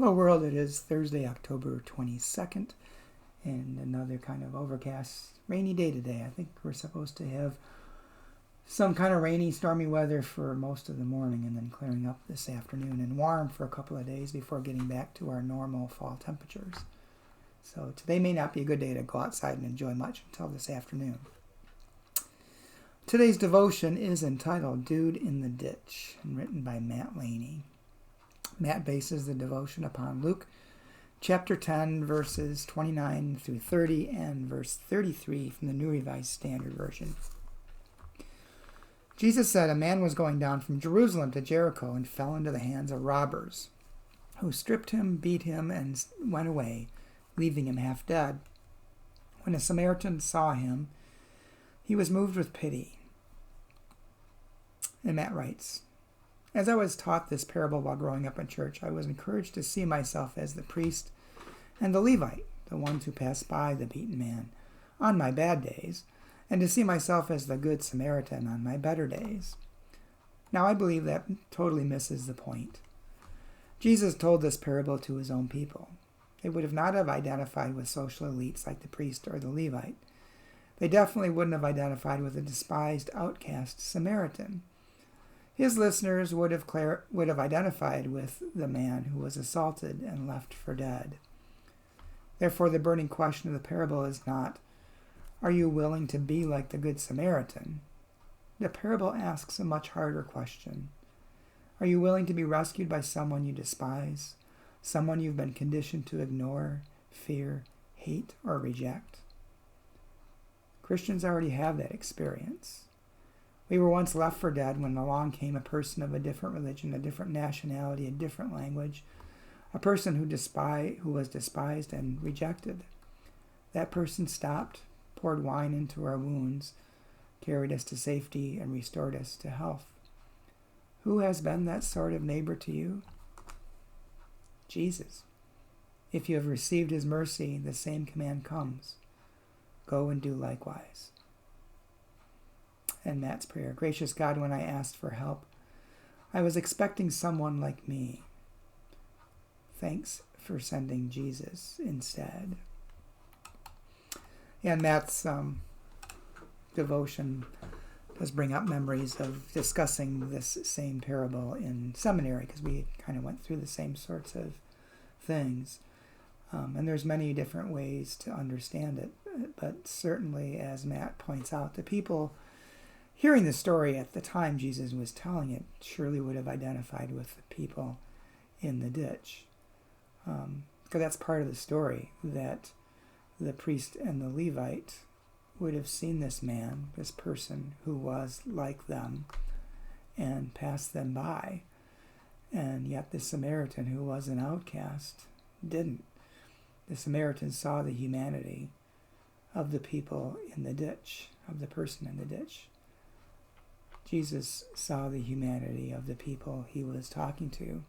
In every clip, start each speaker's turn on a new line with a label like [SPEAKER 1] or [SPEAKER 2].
[SPEAKER 1] Hello world, it is Thursday, October 22nd, and another kind of overcast, rainy day today. I think we're supposed to have some kind of rainy, stormy weather for most of the morning and then clearing up this afternoon and warm for a couple of days before getting back to our normal fall temperatures. So today may not be a good day to go outside and enjoy much until this afternoon. Today's devotion is entitled Dude in the Ditch and written by Matt Laney. Matt bases the devotion upon Luke chapter 10, verses 29 through 30 and verse 33 from the New Revised Standard Version. Jesus said, "A man was going down from Jerusalem to Jericho and fell into the hands of robbers, who stripped him, beat him, and went away, leaving him half dead. When a Samaritan saw him, he was moved with pity." And Matt writes, "As I was taught this parable while growing up in church, I was encouraged to see myself as the priest and the Levite, the ones who passed by the beaten man on my bad days, and to see myself as the good Samaritan on my better days. Now I believe that totally misses the point. Jesus told this parable to his own people. They would not have identified with social elites like the priest or the Levite. They definitely wouldn't have identified with a despised outcast Samaritan. His listeners would have identified with the man who was assaulted and left for dead. Therefore, the burning question of the parable is not, are you willing to be like the Good Samaritan? The parable asks a much harder question. Are you willing to be rescued by someone you despise, someone you've been conditioned to ignore, fear, hate, or reject? Christians already have that experience. We were once left for dead when along came a person of a different religion, a different nationality, a different language, a person who was despised and rejected. That person stopped, poured wine into our wounds, carried us to safety, and restored us to health. Who has been that sort of neighbor to you? Jesus. If you have received his mercy, the same command comes. Go and do likewise." And Matt's prayer. Gracious God, when I asked for help, I was expecting someone like me. Thanks for sending Jesus instead. And Matt's devotion does bring up memories of discussing this same parable in seminary, because we kind of went through the same sorts of things. And there's many different ways to understand it. But certainly, as Matt points out, the people hearing the story at the time Jesus was telling it surely would have identified with the people in the ditch. Because that's part of the story, that the priest and the Levite would have seen this man, this person who was like them, and passed them by. And yet the Samaritan, who was an outcast, didn't. The Samaritan saw the humanity of the people in the ditch, of the person in the ditch. Jesus saw the humanity of the people he was talking to,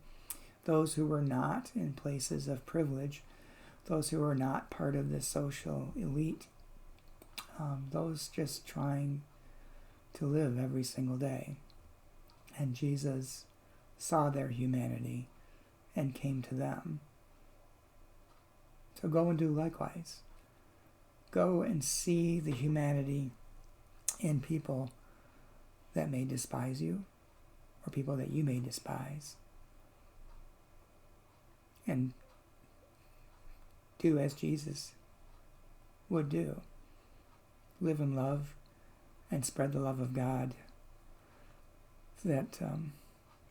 [SPEAKER 1] those who were not in places of privilege, those who were not part of the social elite, those just trying to live every single day. And Jesus saw their humanity and came to them. So go and do likewise. Go and see the humanity in people that may despise you, or people that you may despise. And do as Jesus would do. Live in love and spread the love of God that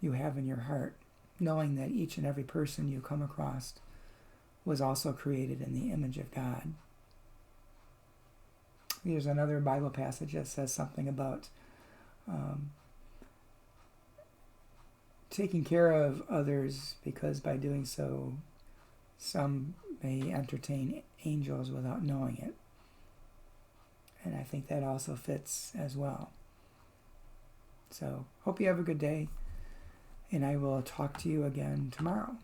[SPEAKER 1] you have in your heart, knowing that each and every person you come across was also created in the image of God. There's another Bible passage that says something about taking care of others, because by doing so, some may entertain angels without knowing it. And I think that also fits as well. So, hope you have a good day, and I will talk to you again tomorrow.